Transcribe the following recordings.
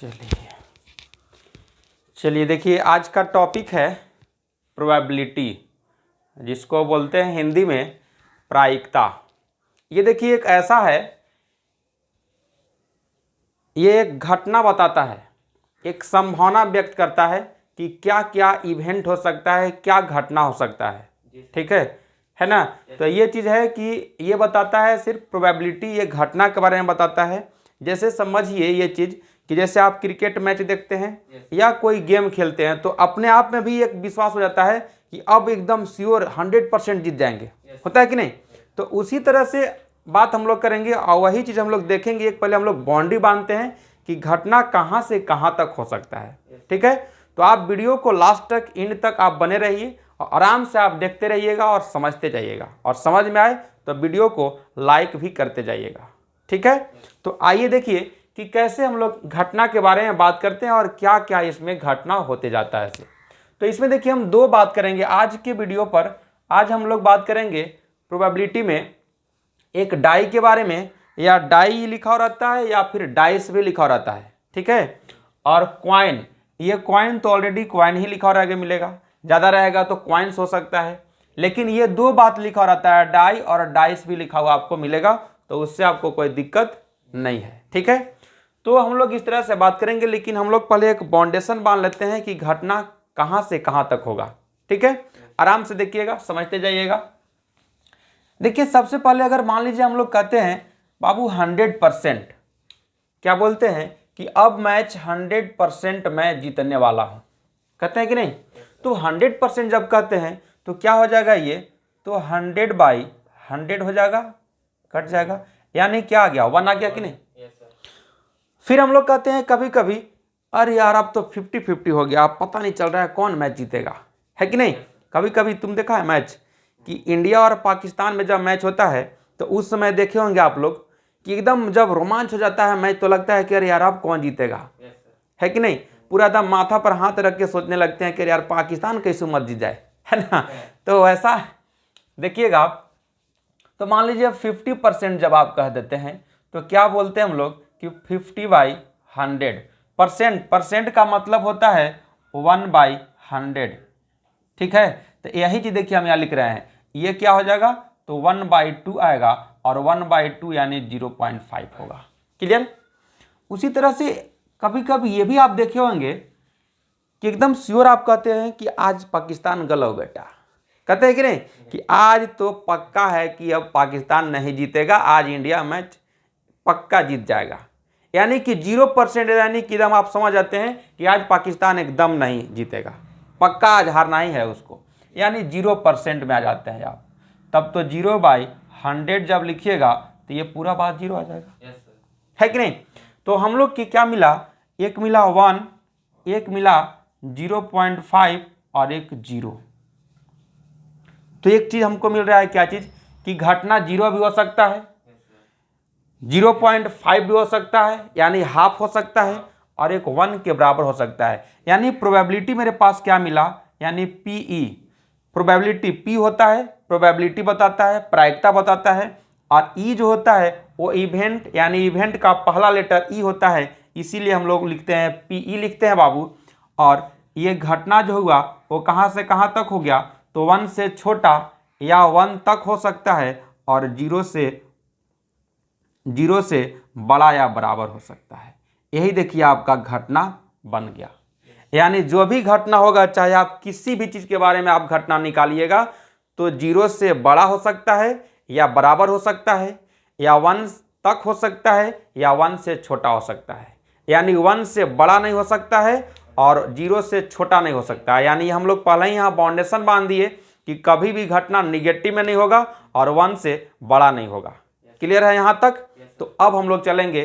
चलिए चलिए देखिए, आज का टॉपिक है प्रोबेबिलिटी, जिसको बोलते हैं हिंदी में प्रायिकता। ये देखिए एक ऐसा है, ये एक घटना बताता है, एक संभावना व्यक्त करता है कि क्या क्या इवेंट हो सकता है, क्या घटना हो सकता है। ठीक है ना। तो ये चीज़ है कि ये बताता है सिर्फ प्रोबेबिलिटी, ये घटना के बारे में बताता है। जैसे समझिए ये चीज़ कि जैसे आप क्रिकेट मैच देखते हैं या कोई गेम खेलते हैं, तो अपने आप में भी एक विश्वास हो जाता है कि अब एकदम श्योर 100% जीत जाएंगे, होता है कि नहीं। तो उसी तरह से बात हम लोग करेंगे और वही चीज़ हम लोग देखेंगे। एक पहले हम लोग बाउंड्री बांधते हैं कि घटना कहाँ से कहाँ तक हो सकता है। ठीक है, तो आप वीडियो को लास्ट तक, एंड तक आप बने रहिए और आराम से आप देखते रहिएगा और समझते जाइएगा, और समझ में आए तो वीडियो को लाइक भी करते जाइएगा। ठीक है, तो आइए देखिए कि कैसे हम लोग घटना के बारे में बात करते हैं और क्या क्या इसमें घटना होते जाता है। तो इसमें देखिए हम दो बात करेंगे आज के वीडियो पर। आज हम लोग बात करेंगे प्रोबेबिलिटी में एक डाई के बारे में, या डाई लिखा रहता है या फिर डाइस भी लिखा रहता है। ठीक है, और क्वाइन, ये क्वाइन तो ऑलरेडी क्वाइन ही लिखा रहेगा, मिलेगा, ज़्यादा रहेगा तो क्वाइंस हो सकता है। लेकिन ये दो बात लिखा रहता है, डाई और डाइस भी लिखा हुआ आपको मिलेगा, तो उससे आपको कोई दिक्कत नहीं है। ठीक है, तो हम लोग इस तरह से बात करेंगे, लेकिन हम लोग पहले एक बाउंडेशन बांध लेते हैं कि घटना कहाँ से कहाँ तक होगा। ठीक है, आराम से देखिएगा, समझते जाइएगा। देखिए सबसे पहले अगर मान लीजिए हम लोग कहते हैं बाबू 100%, क्या बोलते हैं कि अब मैच 100% मैं जीतने वाला हूं, कहते हैं कि नहीं। तो 100% जब कहते हैं तो क्या हो जाएगा, ये तो 100/100 हो जाएगा, कट जाएगा, यानी क्या आ गया, 1 आ गया कि नहीं। फिर हम लोग कहते हैं कभी कभी, अरे यार अब तो 50-50 हो गया, अब पता नहीं चल रहा है कौन मैच जीतेगा, है कि नहीं। कभी कभी तुम देखा है मैच कि इंडिया और पाकिस्तान में जब मैच होता है तो उस समय देखे होंगे आप लोग कि एकदम जब रोमांच हो जाता है मैच, तो लगता है कि अरे यार अब कौन जीतेगा, है कि नहीं। पूरा एकदम माथा पर हाथ रख के सोचने लगते हैं कि यार पाकिस्तान कैसे मत जीत जाए, है ना। तो ऐसा देखिएगा आप, तो मान लीजिए 50% जब आप कह देते हैं तो क्या बोलते हैं हम लोग कि 50/100। परसेंट का मतलब होता है 1/100। ठीक है, तो यही चीज देखिए हम यहाँ लिख रहे हैं, ये क्या हो जाएगा, तो 1/2 आएगा, और 1/2 यानी 0.5 होगा। क्लियर। उसी तरह से कभी कभी ये भी आप देखे होंगे कि एकदम श्योर आप कहते हैं कि आज पाकिस्तान गलो बेटा, कहते हैं कि नहीं, कि आज तो पक्का है कि अब पाकिस्तान नहीं जीतेगा, आज इंडिया मैच पक्का जीत जाएगा, यानी कि 0%, यानी कि एकदम आप समझ जाते हैं कि आज पाकिस्तान एकदम नहीं जीतेगा, पक्का आज हारना ही है उसको, यानी 0% में आ जाते हैं आप। तब तो 0/100 जब लिखिएगा तो ये पूरा बात 0 आ जाएगा, है कि नहीं। तो हम लोग की क्या मिला, एक मिला 1, एक मिला 0.5 और एक 0। तो एक चीज हमको मिल रहा है, क्या चीज, कि घटना 0 भी हो सकता है, 0.5 भी हो सकता है, यानी हाफ हो सकता है, और एक 1 के बराबर हो सकता है। यानी प्रोबेबिलिटी मेरे पास क्या मिला, यानी PE, प्रोबेबिलिटी P होता है, प्रोबेबिलिटी बताता है, प्रायिकता बताता है, और E जो होता है वो इवेंट, यानी इवेंट का पहला लेटर E होता है, इसीलिए हम लोग लिखते हैं PE लिखते हैं बाबू। और ये घटना जो हुआ वो कहाँ से कहाँ तक हो गया, तो 1 से छोटा या 1 तक हो सकता है, और 0 से बड़ा या बराबर हो सकता है। यही देखिए आपका घटना बन गया। यानी जो भी घटना होगा, चाहे आप किसी भी चीज के बारे में आप घटना निकालिएगा, तो 0 से बड़ा हो सकता है या बराबर हो सकता है, या 1 तक हो सकता है, या 1 से छोटा हो सकता है। यानी 1 से बड़ा नहीं हो सकता है और 0 से छोटा नहीं हो सकता है। यानी हम लोग पहले ही यहाँ बाउंडेशन बांध दिए कि कभी भी घटना निगेटिव में नहीं होगा और 1 से बड़ा नहीं होगा। क्लियर है यहाँ तक। तो अब हम लोग चलेंगे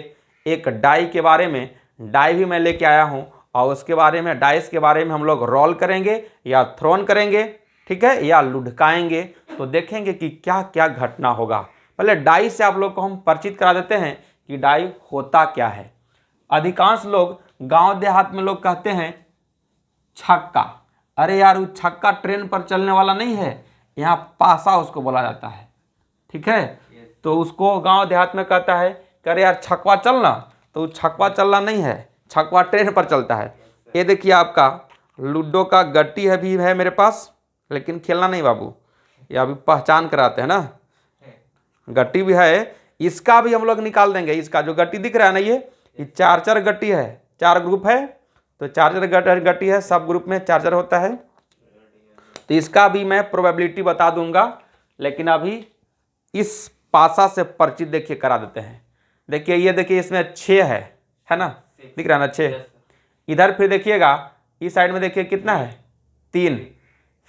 एक डाई के बारे में। डाई भी मैं लेके आया हूँ, और उसके बारे में, डाइस के बारे में हम लोग रोल करेंगे या थ्रोन करेंगे, ठीक है, या लुढ़काएंगे, तो देखेंगे कि क्या क्या घटना होगा। पहले डाई से आप लोग को हम परिचित करा देते हैं कि डाई होता क्या है। अधिकांश लोग गांव देहात में लोग कहते हैं छक्का, अरे यार वो छक्का ट्रेन पर चलने वाला नहीं है, यहाँ पासा उसको बोला जाता है। ठीक है, तो उसको गांव देहात में कहता है कि अरे यार छक्का चलना, तो छक्का चलना नहीं है, छक्का ट्रेन पर चलता है। ये देखिए आपका लूडो का गट्टी है भी है मेरे पास, लेकिन खेलना नहीं बाबू, ये अभी पहचान कराते हैं ना। गट्टी भी है, इसका भी हम लोग निकाल देंगे। इसका जो गट्टी दिख रहा है ना, ये चार्जर गट्टी है, 4 ग्रुप है, तो चार्जर गट्टी है, सब ग्रुप में चार्जर होता है। तो इसका भी मैं प्रोबेबिलिटी बता दूंगा, लेकिन अभी इस पासा से परिचित देखिए करा देते हैं। देखिए ये देखिए इसमें 6 है ना, दिख रहा है ना 6। इधर फिर देखिएगा इस साइड में देखिए कितना है 3,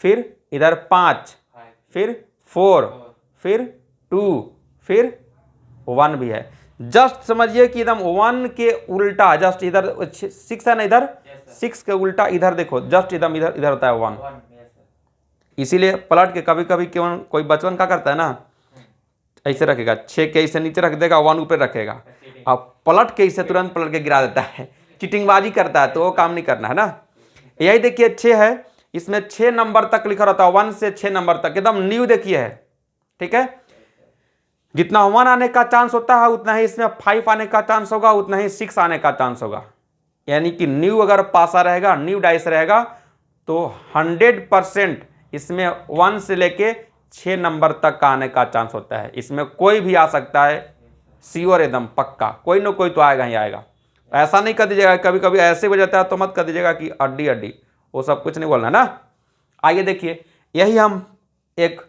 फिर इधर 5, फिर 4, फिर 2, फिर 1 भी है। जस्ट समझिए कि एकदम 1 के उल्टा, जस्ट इधर 6 है ना, इधर 6 के उल्टा इधर देखो, जस्ट एकदम इधर इधर होता है 1। इसीलिए पलट के कभी कभी क्यों कोई बचपन का करता है ना, ऐसे रखेगा, 6 के ऐसे नीचे रख देगा, 1 ऊपर रखेगा, अब पलट के इसे तुरंत पलट के गिरा देता है, चीटिंगबाजी करता है। तो वो काम नहीं करना है ना। यही देखिए 6 है, इसमें 6 नंबर तक लिखा रहता है, 1 से 6 नंबर तक एकदम न्यू देखिए है, ठीक है। जितना 1 आने का चांस होता है उतना ही इसमें 5 आने का चांस होगा, उतना ही 6 आने का चांस होगा। यानी कि न्यू अगर पासा रहेगा, न्यू डाइस रहेगा, तो 100% इसमें 1 से लेके 6 नंबर तक का आने का चांस होता है। इसमें कोई भी आ सकता है, श्योर एकदम पक्का, कोई ना कोई तो आएगा ही आएगा। ऐसा नहीं कर दीजिएगा, कभी कभी ऐसे हो जाता है तो मत कर दीजिएगा कि अड्डी अड्डी, वो सब कुछ नहीं बोलना ना। आइए देखिए, यही हम एक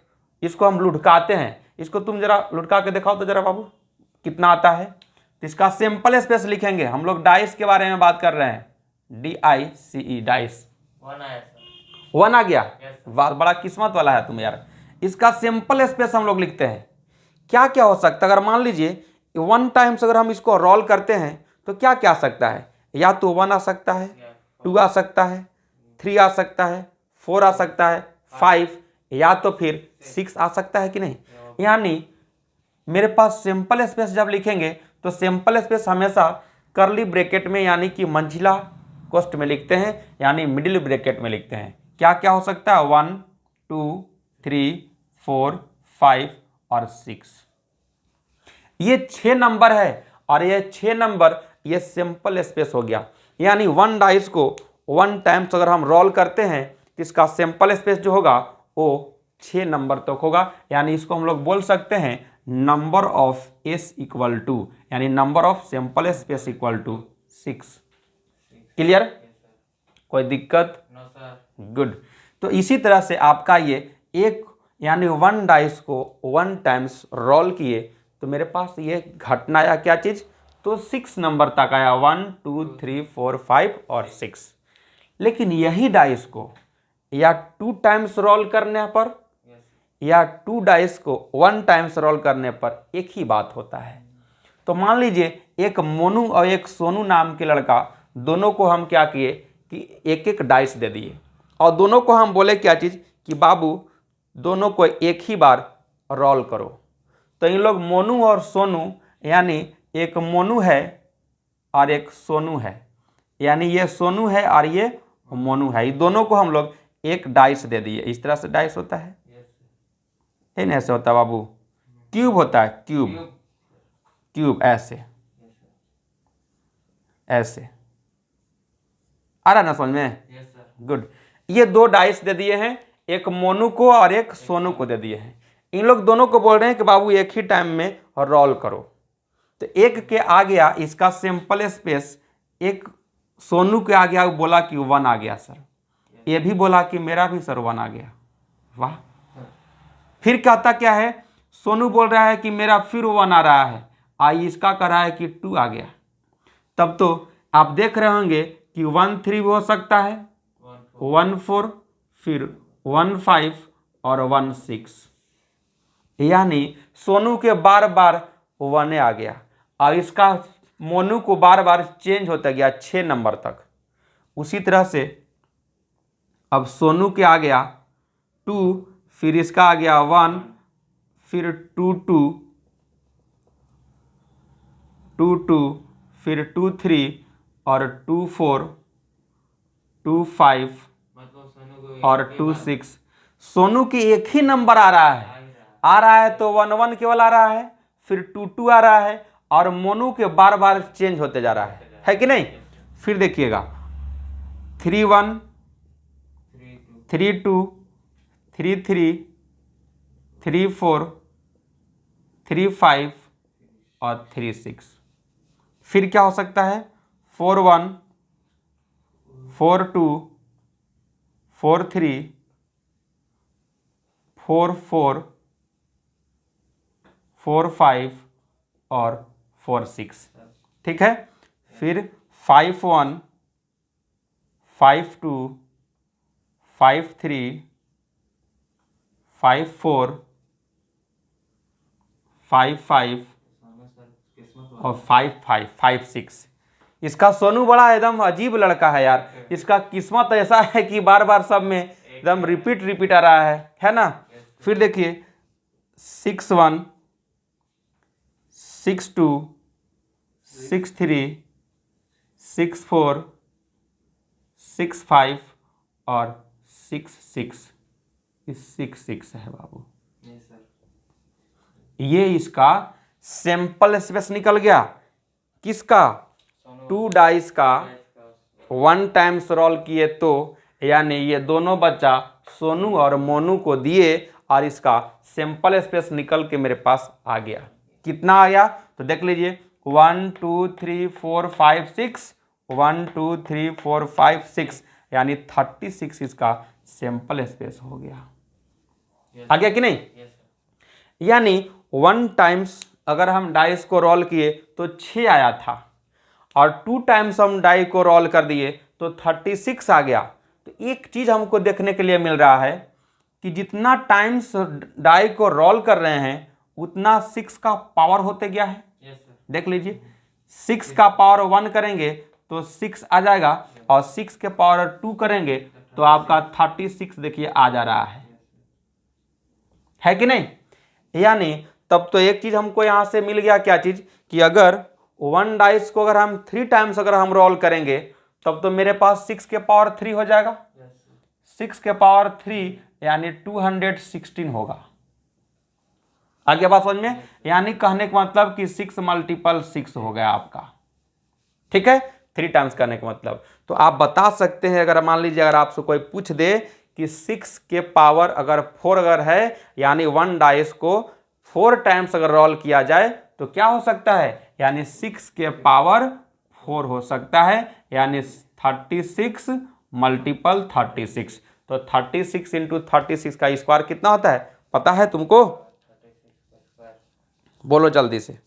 इसको हम लुढ़काते हैं। इसको तुम जरा लुढ़का के दिखाओ तो जरा बाबू कितना आता है। तो इसका सिंपल स्पेस लिखेंगे, हम लोग डाइस के बारे में बात कर रहे हैं, DICE डाइस। 1 आ गया, बड़ा किस्मत वाला है तुम यार। इसका सिंपल स्पेस हम लोग लिखते हैं, क्या क्या हो सकता है। अगर मान लीजिए 1 टाइम्स अगर हम इसको रोल करते हैं तो क्या क्या आ सकता है, या तो 1 आ सकता है, 2 आ सकता है, 3 आ सकता है, 4 आ सकता है, 5, या तो फिर 6 आ सकता है कि नहीं। यानी मेरे पास सिंपल स्पेस जब लिखेंगे तो सिंपल स्पेस हमेशा कर्ली ब्रैकेट में यानी कि मंझिला कोष्ठ में लिखते हैं, यानी मिडिल ब्रैकेट में लिखते हैं। क्या क्या हो सकता है, 1, 2, 3, 4, 5 और 6। ये 6 नंबर है, और ये 6 नंबर ये सिंपल स्पेस हो गया। यानी 1 डाइस को 1 टाइम्स अगर हम रोल करते हैं तो इसका सिंपल स्पेस जो होगा वो 6 नंबर तक होगा। यानी इसको हम लोग बोल सकते हैं number of S equal to, यानी number of simple space equal to 6। Clear, कोई दिक्कत? गुड। तो इसी तरह से आपका ये एक यानी 1 डाइस को 1 टाइम्स रोल किए तो मेरे पास ये घटना आया क्या चीज, तो 6 नंबर तक आया, 1, 2, 3, 4, 5 और 6। लेकिन यही डाइस को या 2 टाइम्स रोल करने पर या 2 डाइस को 1 टाइम्स रोल करने पर एक ही बात होता है। तो मान लीजिए एक मोनू और एक सोनू नाम के लड़का, दोनों को हम क्या किए कि एक एक डाइस दे दिए, और दोनों को हम बोले क्या चीज़ कि बाबू दोनों को एक ही बार रोल करो। तो इन लोग मोनू और सोनू, यानी एक मोनू है और एक सोनू है, यानी ये सोनू है और ये मोनू है, दोनों को हम लोग एक डाइस दे दिए। इस तरह से डाइस होता है, नहीं ऐसे होता है बाबू, क्यूब होता है, क्यूब क्यूब ऐसे ऐसे आ रहा ना समझ में? गुड। ये 2 डाइस दे दिए हैं, एक मोनू को और एक सोनू को दे दिए हैं। इन लोग दोनों को बोल रहे हैं कि बाबू एक ही टाइम में रोल करो। तो एक के आ गया इसका सिंपल स्पेस, एक सोनू के आ गया, बोला कि 1 आ गया सर, ये भी बोला कि मेरा भी सर 1 आ गया। वाह। फिर कहता क्या है, सोनू बोल रहा है कि मेरा फिर 1 आ रहा है, आई इसका कह रहा है कि 2 आ गया। तब तो आप देख रहे होंगे कि 1, 3 भी हो सकता है, 1, 4, फिर 1, 5 और 1, 6। यानी सोनू के बार बार 1 आ गया, और इसका मोनू को बार बार चेंज होता गया 6 नंबर तक। उसी तरह से अब सोनू के आ गया 2, फिर इसका आ गया 1, फिर 2, 2, 2, 2, फिर 2, 3 और 2, 4, 2, 5 और 2, 6। सोनू की एक ही नंबर आ रहा है तो 1, 1 केवल आ रहा है, फिर 2, 2 आ रहा है, और मोनू के बार बार चेंज होते जा रहा है कि नहीं। फिर देखिएगा 3 1 3 2 3 3 3 4 3 5 और 3 6। फिर क्या हो सकता है 4 1 4 2 4 3 4 4 4 5 और 4 6। ठीक है। फिर 5 1 5 2 5 3 5 4 5 5 और 5 5 5 6। इसका सोनू बड़ा एकदम अजीब लड़का है यार। इसका किस्मत ऐसा है कि बार बार सब में एकदम रिपीट आ रहा है ना। फिर देखिए 6 1 6 2 6 3 6 4 6 5 और 6 6। 6 6 है बाबू। ये इसका सैंपल स्पेस निकल गया। किसका 2 डाइस का 1 टाइम्स रोल किए तो, यानी ये दोनों बच्चा सोनू और मोनू को दिए और इसका सैंपल स्पेस निकल के मेरे पास आ गया। कितना आ गया तो देख लीजिए 1 2 3 4 5 6 1 2 3 4 5 6, यानी 36 इसका सैंपल स्पेस हो गया। आ गया कि नहीं? यानी 1 टाइम्स अगर हम डाइस को रोल किए तो 6 आया था और 2 टाइम्स हम डाई को रोल कर दिए तो 36 आ गया। तो एक चीज हमको देखने के लिए मिल रहा है कि जितना टाइम्स डाई को रोल कर रहे हैं उतना 6 का पावर होते गया है। देख लीजिए 6 का पावर 1 करेंगे तो 6 आ जाएगा और 6 के पावर 2 करेंगे तो आपका 36 देखिए आ जा रहा है कि नहीं? यानी तब तो एक चीज हमको यहां से मिल गया, क्या चीज कि अगर 1 डाइस को अगर हम 3 टाइम्स अगर हम रोल करेंगे तब तो मेरे पास 6 के पावर 3 हो जाएगा। 6 के पावर 3 यानी 216 होगा। आगे बात समझ में? यानी कहने का मतलब कि 6 मल्टीपल 6 हो गया आपका। ठीक है, 3 टाइम्स करने का मतलब। तो आप बता सकते हैं, अगर मान लीजिए अगर आपसे कोई पूछ दे कि 6 के पावर अगर 4 अगर है, यानी 1 डाइस को 4 टाइम्स अगर रोल किया जाए तो क्या हो सकता है, यानी 6 के पावर 4 हो सकता है, यानी 36 मल्टीपल 36। तो 36 इंटू 36 का स्क्वायर कितना होता है पता है तुमको? बोलो जल्दी से।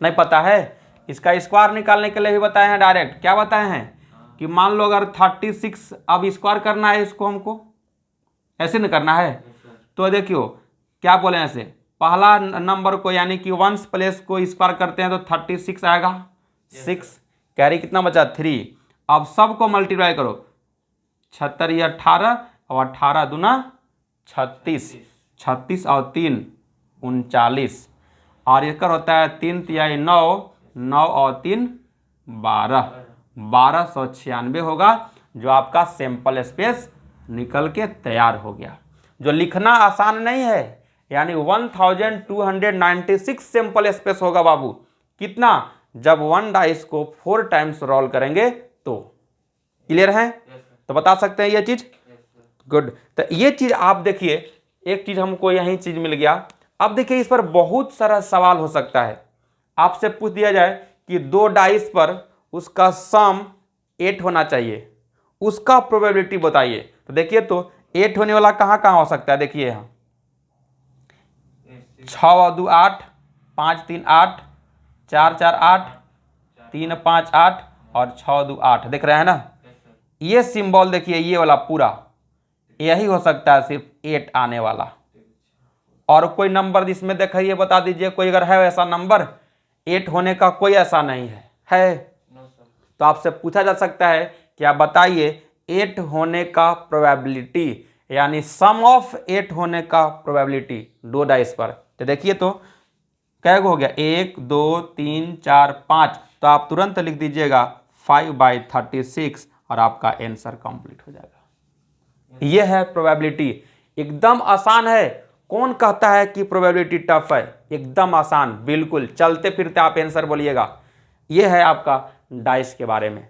नहीं पता है? इसका स्क्वायर निकालने के लिए भी बताए हैं डायरेक्ट। क्या बताए हैं कि मान लो अगर 36 अब स्क्वायर करना है, इसको हमको ऐसे न करना है। तो देखियो क्या बोले ऐसे, पहला नंबर को यानी कि 1 प्लेस को स्क्वायर करते हैं तो 36 आएगा। 6 कैरी कितना बचा 3। अब सबको मल्टीप्लाई करो, 76 18 और 18 दूना 36, 36 और 3 39, और एक होता है 3 तिहाई 9, 9 और 3 12, 1296 होगा, जो आपका सैंपल स्पेस निकल के तैयार हो गया। जो लिखना आसान नहीं है, यानी 1296 सैंपल स्पेस होगा बाबू। कितना? जब 1 डाइस को 4 टाइम्स रोल करेंगे तो। क्लियर है? तो बता सकते हैं ये चीज। गुड। तो ये चीज आप देखिए, एक चीज हमको यही चीज मिल गया। अब देखिए इस पर बहुत सारा सवाल हो सकता है। आपसे पूछ दिया जाए कि 2 डाइस पर उसका सम 8 होना चाहिए, उसका प्रोबेबिलिटी बताइए। तो देखिए तो 8 होने वाला कहाँ कहाँ हो सकता है, देखिए यहाँ 6 और 2 8, 5 3 8, 4 4 8, 3 5 8 और 6 2 8। देख रहे हैं ना? ये सिंबल देखिए, ये वाला पूरा यही हो सकता है, सिर्फ 8 आने वाला। और कोई नंबर जिसमें देखिए बता दीजिए, कोई अगर है ऐसा नंबर 8 होने का, कोई ऐसा नहीं है तो आपसे पूछा जा सकता है कि आप बताइए 8 होने का प्रोबेबिलिटी, यानी सम ऑफ 8 होने का प्रोबेबिलिटी 2 डाइस पर। तो देखिए तो क्या हो गया, 1 2 3 4 5। तो आप तुरंत लिख दीजिएगा 5/36 और आपका आंसर कंप्लीट हो जाएगा। यह है प्रोबेबिलिटी। एकदम आसान है। कौन कहता है कि प्रोबेबिलिटी टफ है? एकदम आसान, बिल्कुल। चलते फिरते आप आंसर बोलिएगा। यह है आपका डाइस के बारे में।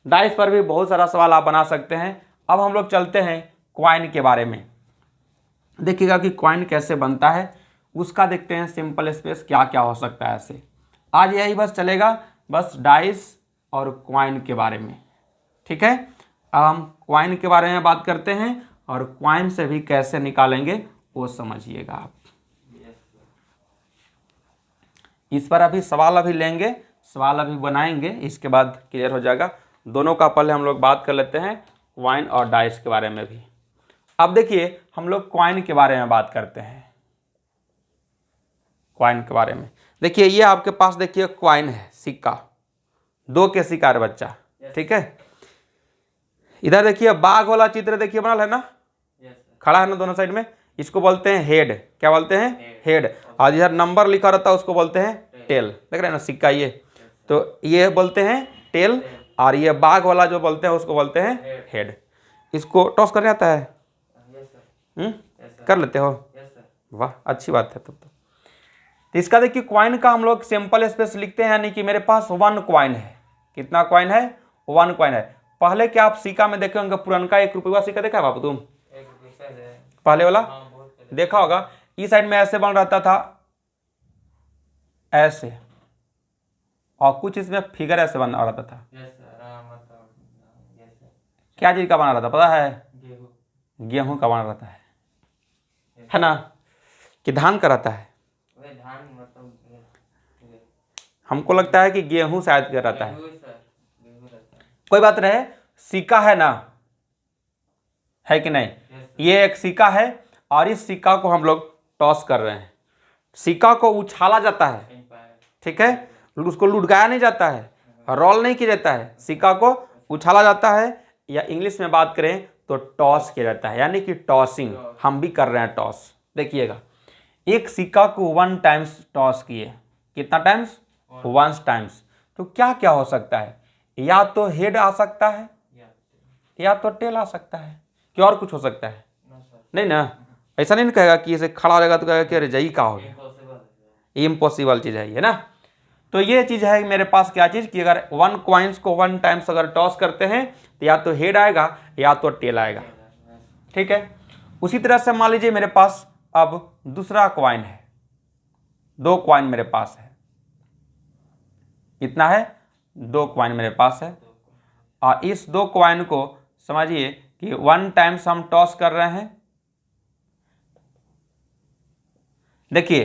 डाइस पर भी बहुत सारा सवाल आप बना सकते हैं। अब हम लोग चलते हैं क्वाइन के बारे में। देखिएगा कि क्वाइन कैसे बनता है, उसका देखते हैं सिंपल स्पेस क्या क्या हो सकता है ऐसे। आज यही बस चलेगा, बस डाइस और क्वाइन के बारे में, ठीक है। अब हम क्वाइन के बारे में बात करते हैं और क्वाइन से भी कैसे निकालेंगे वो समझिएगा आप। इस पर अभी सवाल अभी लेंगे, सवाल अभी बनाएंगे, इसके बाद क्लियर हो जाएगा। दोनों का पहले हम लोग बात कर लेते हैं क्वाइन और डाइस के बारे में भी। अब देखिए हम लोग क्वाइन के बारे में बात करते हैं। क्वाइन के बारे में देखिए, ये आपके पास देखिए क्वाइन है, सिक्का, 2 के सिक्का है बच्चा, ठीक है। इधर देखिए बाघ वाला चित्र देखिए बनल है ना, खड़ा है ना दोनों साइड में, इसको बोलते हैं हेड। क्या बोलते हैं? हेड। और इधर नंबर लिखा रहता है उसको बोलते हैं टेल। देख रहे हैं ना सिक्का, ये तो ये बोलते हैं टेल, और ये बाघ वाला जो बोलते हैं उसको बोलते हैं हेड। इसको टॉस करने आता है? कर लेते हो? वाह, अच्छी बात है। तब तो इसका देखिए क्वाइन का हम लोग सिंपल स्पेस लिखते हैं, यानी कि मेरे पास 1 क्वाइन है। कितना क्वाइन है? 1 क्वाइन है। पहले क्या आप सिक्का में देखे होंगे, पुरनका 1 रुपये सिक्का देखा है बाबू तुम? पहले वाला देखा होगा, इस साइड में ऐसे बन रहता था, ऐसे, और कुछ इसमें फिगर ऐसे बना रहता था। क्या चीज का बना रहता पता है? गेहूं का बना रहता है ना, कि धान का रहता है? हमको लगता है कि गेहूं शायद का रहता है। कोई बात रहे, सिक्का है ना, है कि नहीं? ये एक सिक्का है और इस सिक्का को हम लोग टॉस कर रहे हैं। सिक्का को उछाला जाता है, ठीक है, उसको लुढ़काया नहीं जाता है, रोल नहीं किया जाता है, सिक्का को उछाला जाता है, या इंग्लिश में बात करें तो टॉस किया जाता है, यानी कि टॉसिंग। हम भी कर रहे हैं टॉस। देखिएगा, एक सिक्का को 1 टाइम्स टॉस किए, कितना टाइम्स? 1 टाइम्स। तो क्या क्या हो सकता है? या तो हेड आ सकता है, या तो टेल आ सकता है, कि और कुछ हो सकता है? नहीं ना, ऐसा नहीं कहेगा कि ऐसे खड़ा रहेगा तो कहेगा कि अरे जई का हो गया, इम्पॉसिबल चीज़ है ये ना। तो ये चीज़ है मेरे पास, क्या चीज़ कि अगर 1 क्वाइंस को 1 टाइम्स अगर टॉस करते हैं तो या तो हेड आएगा या तो टेल आएगा, ठीक है। उसी तरह से मान लीजिए मेरे पास अब दूसरा क्वाइन है, 2 क्वाइन मेरे पास है। कितना है? 2 क्वाइन मेरे पास है, और इस 2 क्वाइन को समझिए कि 1 टाइम्स हम टॉस कर रहे हैं। देखिए,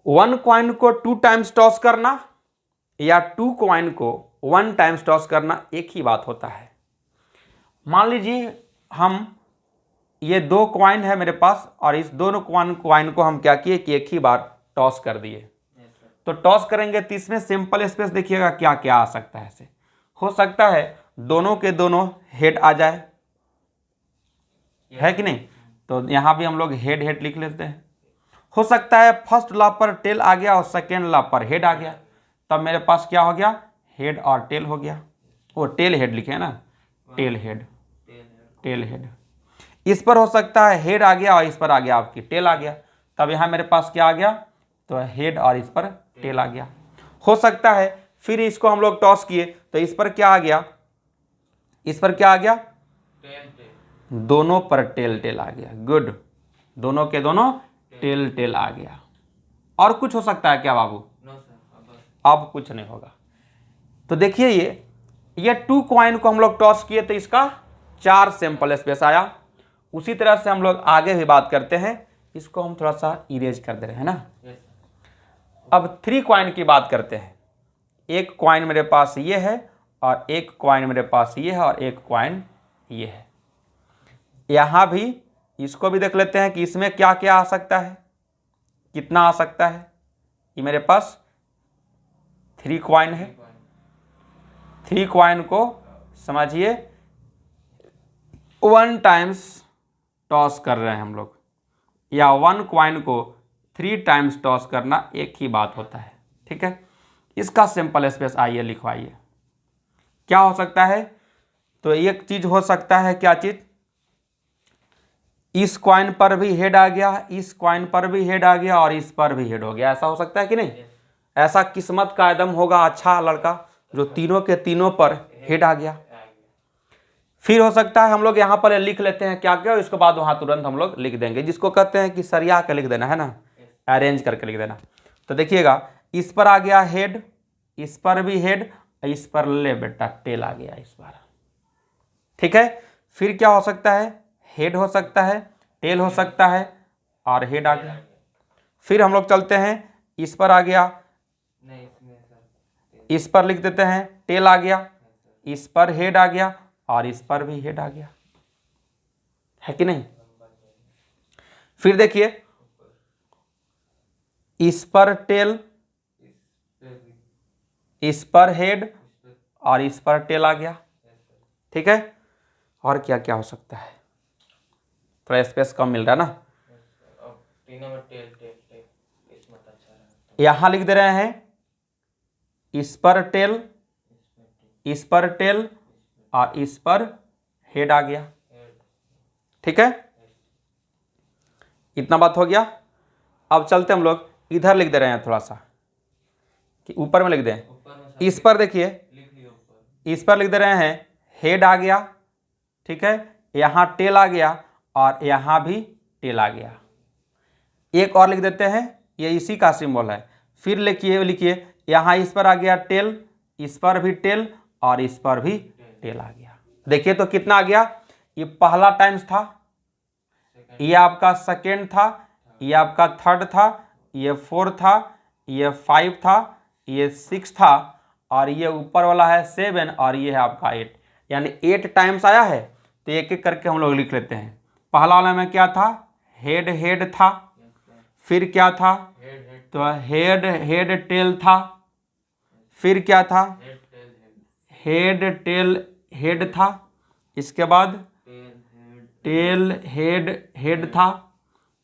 1 क्वाइन को 2 टाइम्स टॉस करना या 2 क्वाइन को 1 टाइम्स टॉस करना एक ही बात होता है। मान लीजिए हम ये 2 क्वाइन है मेरे पास, और इस दोनों क्वाइन को हम क्या किए कि एक ही बार टॉस कर दिए। तो टॉस करेंगे तो इसमें सिंपल स्पेस देखिएगा क्या क्या आ सकता है। ऐसे हो सकता है दोनों के दोनों हेड आ जाए, है कि नहीं? तो यहाँ भी हम लोग हेड हेड लिख लेते हैं। हो सकता है फर्स्ट ला पर टेल आ गया और सेकेंड ला पर हेड आ गया, तब मेरे पास क्या हो गया? हेड और टेल हो गया। वो टेल हेड लिखे है ना, टेल हेड, टेल हेड। इस पर हो सकता है हेड आ गया और इस पर आ गया आपकी टेल आ गया, तब यहाँ मेरे पास क्या आ गया? तो हेड और इस पर टेल आ गया। हो सकता है फिर इसको हम लोग टॉस किए तो इस पर क्या आ गया? इस पर क्या आ गया? दोनों पर टेल टेल आ गया। गुड, दोनों के दोनों टेल टेल आ गया। और कुछ हो सकता है क्या बाबू? अब कुछ नहीं होगा। तो देखिए ये 2 क्वाइन को हम लोग टॉस किए तो इसका 4 सिंपल स्पेस आया। उसी तरह से हम लोग आगे भी बात करते हैं, इसको हम थोड़ा सा इरेज कर दे रहे हैं ना। अब 3 क्वाइन की बात करते हैं। 1 क्वाइन मेरे पास ये है, और 1 क्वाइन मेरे पास ये है, और 1 क्वाइन ये है। यहाँ भी इसको भी देख लेते हैं कि इसमें क्या क्या आ सकता है, कितना आ सकता है। ये मेरे पास 3 क्वाइन है। 3 क्वाइन को समझिए 1 टाइम्स टॉस कर रहे हैं हम लोग, या 1 क्वाइन को 3 टाइम्स टॉस करना एक ही बात होता है, ठीक है। इसका सिंपल स्पेस आइए लिखवाइए, क्या हो सकता है? तो एक चीज हो सकता है, क्या चीज? इस क्वाइन पर भी हेड आ गया, इस क्वाइन पर भी हेड आ गया, और इस पर भी हेड हो गया। ऐसा हो सकता है कि नहीं? ऐसा किस्मत का एकदम होगा अच्छा लड़का जो तीनों के तीनों पर हेड आ गया। फिर हो सकता है हम लोग यहाँ पर लिख लेते हैं क्या क्या, इसके बाद वहाँ तुरंत हम लोग लिख देंगे, जिसको कहते हैं कि सरिया के लिख देना है ना, अरेंज करके लिख देना। तो देखिएगा इस पर आ गया हेड, इस पर भी हेड, इस पर ले बेटा टेल आ गया इस बार। ठीक है, फिर क्या हो सकता है, हेड हो सकता है, टेल हो सकता है और हेड आ गया। फिर हम लोग चलते हैं, इस पर आ गया, इस पर लिख देते हैं टेल आ गया, इस पर हेड आ गया और इस पर भी हेड आ गया, है कि नहीं। फिर देखिए इस पर टेल, इस पर हेड और इस पर टेल आ गया। ठीक है, और क्या क्या हो सकता है, थोड़ा स्पेस कम मिल रहा है ना, यहां लिख दे रहे हैं इस पर टेल, इस पर टेल और इस पर हेड आ गया। ठीक है, इतना बात हो गया। अब चलते हम लोग इधर लिख दे रहे हैं थोड़ा सा, कि ऊपर में लिख दें। इस पर देखिए, इस पर लिख दे रहे हैं हेड आ गया। ठीक है, यहाँ टेल आ गया और यहाँ भी टेल आ गया। एक और लिख देते हैं, ये इसी का सिंबल है। फिर लिखिए यहाँ इस पर आ गया टेल, इस पर भी टेल और इस पर भी टेल आ गया। देखिए तो कितना आ गया, ये पहला टाइम्स था, ये आपका सेकेंड था, ये आपका थर्ड था, ये फोर्थ था, ये 5 था, ये 6 था और ये ऊपर वाला है 7 और ये है आपका 8, यानी 8 टाइम्स आया है। तो एक एक करके हम लोग लिख लेते हैं। पहला वाला में क्या था, हेड हेड था, फिर क्या था, तो हेड हेड टेल था, फिर क्या था, हेड टेल हेड था, इसके बाद टेल हेड हेड था,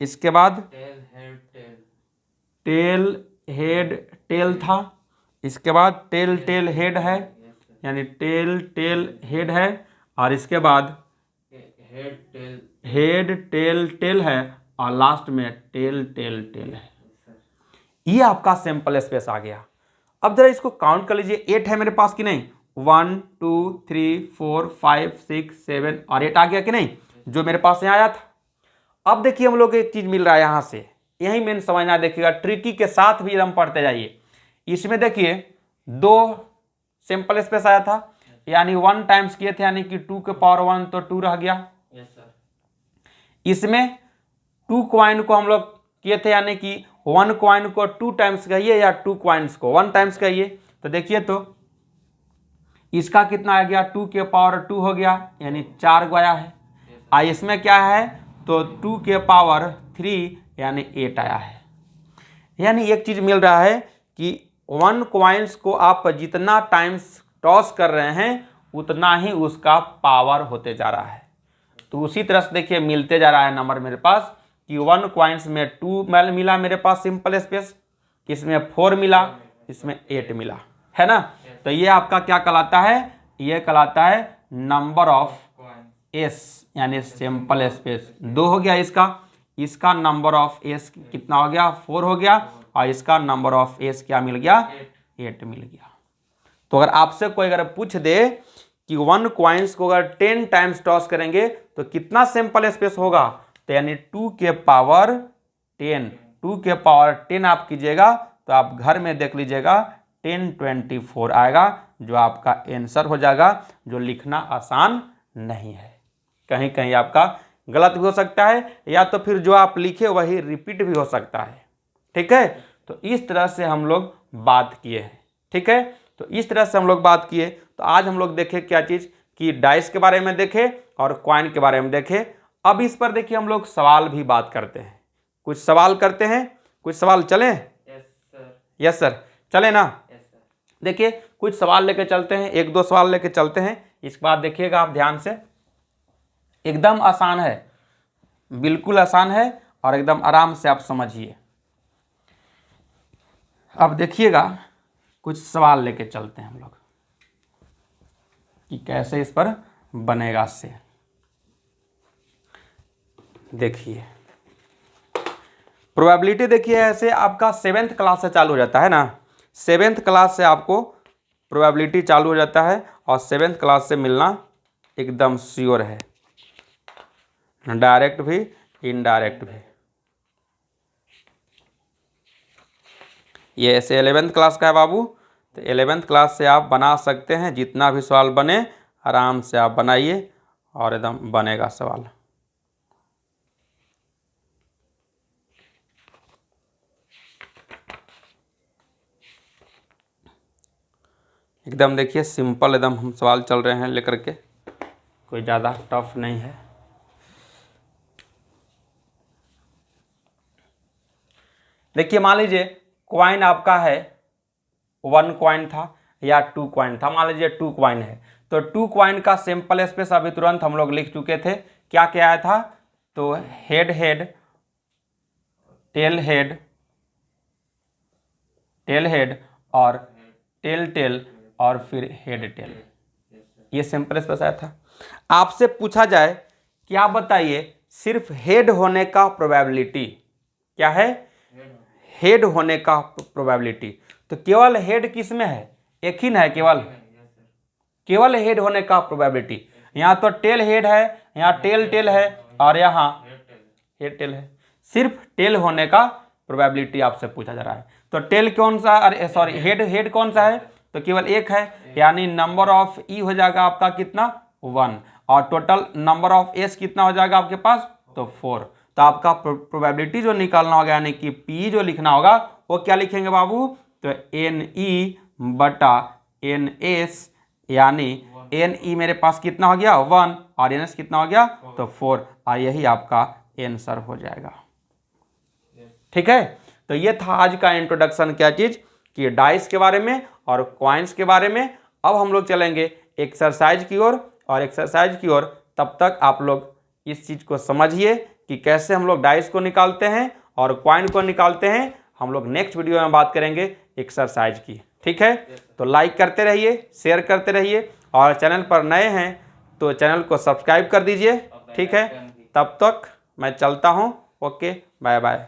इसके बाद टेल हेड टेल था, इसके बाद टेल टेल हेड है, यानी टेल टेल हेड है, और इसके बाद हेड टेल टेल है और लास्ट में टेल टेल टेल है। ये आपका सैंपल स्पेस आ गया। अब जरा इसको काउंट कर लीजिए, 8 है मेरे पास कि नहीं, 1 2 3 4 5 6 7 और 8 आ गया कि नहीं, जो मेरे पास यहाँ आया था। अब देखिए हम लोग एक चीज मिल रहा है यहाँ से, यही मेन समझना देखिएगा, ट्रिकी के साथ भी एकदम पढ़ते जाइए। इसमें देखिए 2 सैंपल स्पेस आया था, यानी 1 टाइम्स किए थे, यानी कि 2 के पावर 1 तो 2 रह गया। इसमें 2 कॉइन को हम लोग किए थे, यानी कि 1 कॉइन को 2 टाइम्स कहिए या 2 कॉइन्स को 1 टाइम्स कहिए। तो देखिए तो इसका कितना आ गया, 2 के पावर 2 हो गया, यानी 4 गया है। और इसमें क्या है, तो 2 के पावर 3 यानी 8 आया है। यानी एक चीज मिल रहा है कि 1 कॉइन्स को आप जितना टाइम्स टॉस कर रहे हैं उतना ही उसका पावर होते जा रहा है। तो उसी तरह से देखिए मिलते जा रहा है नंबर मेरे पास, कि 1 कॉइन्स में 2 मिला मेरे पास सिंपल स्पेस, इसमें 4 मिला, इसमें 8 मिला, है ना। तो ये आपका क्या कहलाता है, ये कहलाता है नंबर ऑफ एस, यानी सिंपल स्पेस। 2 हो गया इसका नंबर ऑफ एस कितना हो गया, 4 हो गया, और इसका नंबर ऑफ एस क्या मिल गया, 8 मिल गया। तो अगर आपसे कोई अगर पूछ दे कि 1 कॉइन्स को अगर 10 टाइम्स टॉस करेंगे तो कितना सिंपल स्पेस होगा, तो यानी 2 के पावर 10, 2 के पावर 10 आप कीजिएगा तो आप घर में देख लीजिएगा 1024 आएगा, जो आपका आंसर हो जाएगा, जो लिखना आसान नहीं है। कहीं कहीं आपका गलत भी हो सकता है, या तो फिर जो आप लिखे वही रिपीट भी हो सकता है। ठीक है, तो इस तरह से हम लोग बात किए हैं। ठीक है, तो इस तरह से हम लोग बात किए। तो आज हम लोग देखे क्या चीज, कि डाइस के बारे में देखे और कॉइन के बारे में देखे। अब इस पर देखिए हम लोग सवाल भी बात करते हैं, कुछ सवाल करते हैं, कुछ सवाल चले। यस सर, चले ना। देखिए कुछ सवाल लेके चलते हैं, 1-2 सवाल लेके चलते हैं। इसके बाद देखिएगा आप ध्यान से, एकदम आसान है, बिल्कुल आसान है और एकदम आराम से आप समझिए। अब देखिएगा कुछ सवाल लेके चलते हैं हम लोग, कि कैसे इस पर बनेगा से। देखिए प्रोबेबिलिटी देखिए ऐसे आपका 7th क्लास से चालू हो जाता है ना, 7th क्लास से आपको प्रोबेबिलिटी चालू हो जाता है और 7th क्लास से मिलना एकदम श्योर है, डायरेक्ट भी इनडायरेक्ट भी। ये ऐसे 11th क्लास का है बाबू, तो 11th क्लास से आप बना सकते हैं, जितना भी सवाल बने आराम से आप बनाइए और एकदम बनेगा सवाल। एकदम देखिए सिंपल एकदम हम सवाल चल रहे हैं लेकर के, कोई ज़्यादा टफ नहीं है। देखिए मान लीजिए कॉइन आपका है 1 कॉइन था या 2 कॉइन था, मान लीजिए 2 कॉइन है, तो 2 कॉइन का सिंपल स्पेस अभी तुरंत हम लोग लिख चुके थे, क्या क्या आया था, तो head head, tail head, tail head और टेल टेल और फिर हेड टेल, ये सिंपल स्पेस आया था। आपसे पूछा जाए कि आप बताइए सिर्फ हेड होने का प्रोबेबिलिटी क्या है, हेड होने का प्रोबेबिलिटी, तो केवल हेड किस में है, एक ही ना है, केवल हेड होने का प्रोबेबिलिटी। यहाँ तो टेल हेड है, यहाँ टेल टेल है और यहाँ हेड टेल है, सिर्फ टेल होने का प्रोबेबिलिटी आपसे पूछा जा रहा है। तो टेल कौन सा, अरे सॉरी हेड कौन सा है, तो केवल एक है, यानी नंबर ऑफ ई हो जाएगा आपका कितना 1 और टोटल नंबर ऑफ एस कितना हो जाएगा आपके पास, तो 4। तो आपका प्रोबेबिलिटी जो निकालना होगा यानी कि पी जो लिखना होगा वो क्या लिखेंगे बाबू, तो एन ई बटा एन एस, यानी एन ई मेरे पास कितना हो गया 1 और एन एस कितना हो गया, तो 4, और यही आपका आंसर हो जाएगा। ठीक है, तो ये था आज का इंट्रोडक्शन, क्या चीज कि डाइस के बारे में और कॉइन्स के बारे में। अब हम लोग चलेंगे एक्सरसाइज की ओर, और एक्सरसाइज की ओर तब तक आप लोग इस चीज को समझिए कि कैसे हम लोग डाइस को निकालते हैं और कॉइन को निकालते हैं। हम लोग नेक्स्ट वीडियो में बात करेंगे एक्सरसाइज की। ठीक है, तो लाइक करते रहिए, शेयर करते रहिए, और चैनल पर नए हैं तो चैनल को सब्सक्राइब कर दीजिए। ठीक है, तब तक मैं चलता हूँ, ओके, बाय बाय।